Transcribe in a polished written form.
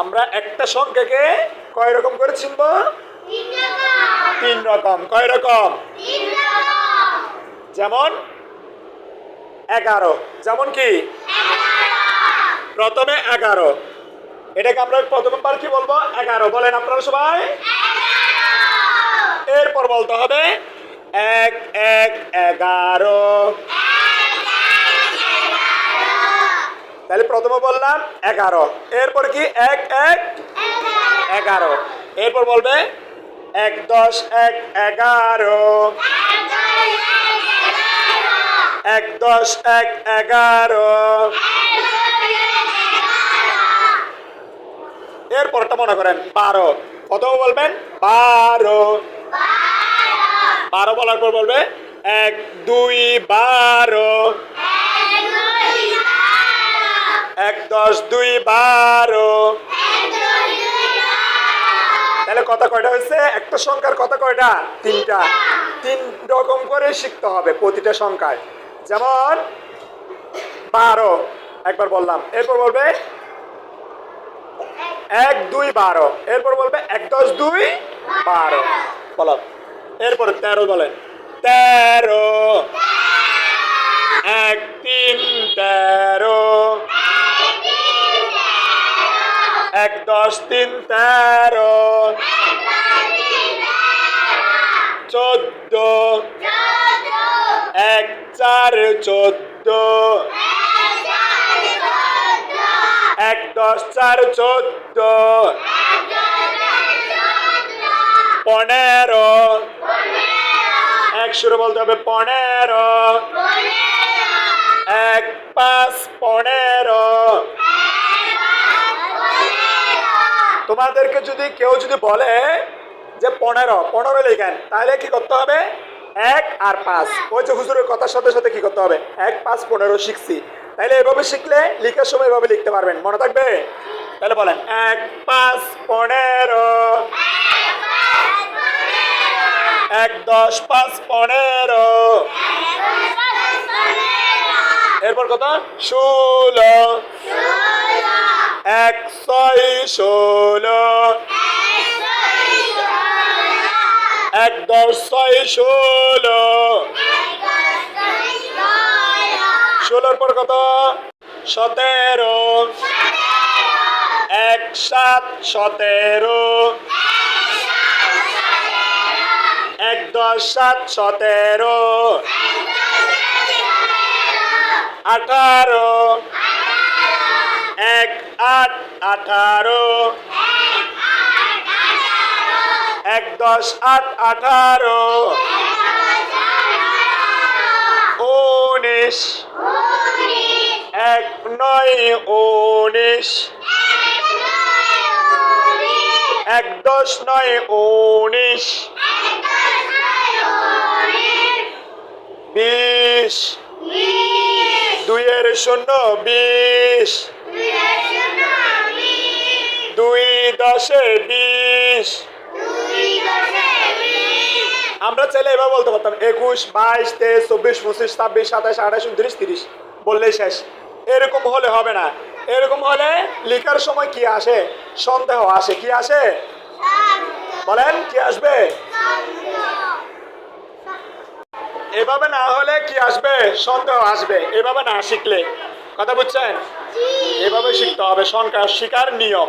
আমরা একটা সংখ্যাকে কয় রকম করে চিনব? তিন রকম। কয় রকম? যেমন 11। যেমন কি? প্রথমে 11, এটাকে আমরা প্রথমবার কি বলবো? 11 বলেন আপনারা সবাই। এরপর বলতে হবে 1 1 11। তাহলে প্রথমে বললাম 11, এরপর কি 1 1 11। এরপর বলবে 1 10 1 11, 1 10 1 11। এরপরটা মনে করেন 12, প্রথমে বলবেন 12। 12 বলার পর বলবে 1 2 12, 1 10 2 12। তাহলে কথা কয়টা হয়েছে? একটা সংখ্যার কথা কয়টা? তিনটা। তিন রকম করে শিখতে হবে প্রতিটা সংখ্যায়। যেমন 12 একবার বললাম, এরপর বলবে 1 2 12, এরপর বলবে 1 10 2 12। বলো। এরপর 13 বলেন 13, 1 3 13, 1 10 3 13, 14, 1 4 14, 1 10 4 14, 15, 1 শুরু বলতে হবে 15, 1 5 15। তোমাদেরকে যদি কেউ বলে যে 15 লেখেন, তাহলে কি করতে হবে? 1 আর 5, ওই যে হুজুরের কথার সাথে সাথে কি করতে হবে? 1 5 15 শিখছি, তাইলে এভাবে শিখলে লিখার সময় এভাবে লিখতে পারবেন। মনে থাকবে? তাহলে বলেন 1 5 15, 1 10 5 15। এরপর কত? 16, 1 6 16, 1 10 6 16। 16 পর কত? 17, 1 7 17, 1 10 7 17, 18, 1 8 18, 1 10 8 18, 19, 1 9 19, 1 10 9 19, 20, 2 এর 0 20, 2 10 20। আমরা চাইলে এবার বলতে পারতাম 21 22 23 24 25 26 27 28 29 30 বললেই শেষ। এরকম হলে হবে না। এরকম হলে লেখার সময় কি আসে? সন্দেহ আসে। কি আসে? বলেন কি আসবে? এভাবে না হলে কি আসবে? সন্দেহ আসবে। এভাবে না শিখলে। কথা বুঝছেন? এভাবে শিখতে হবে। সংখ্যা শিখার নিয়ম।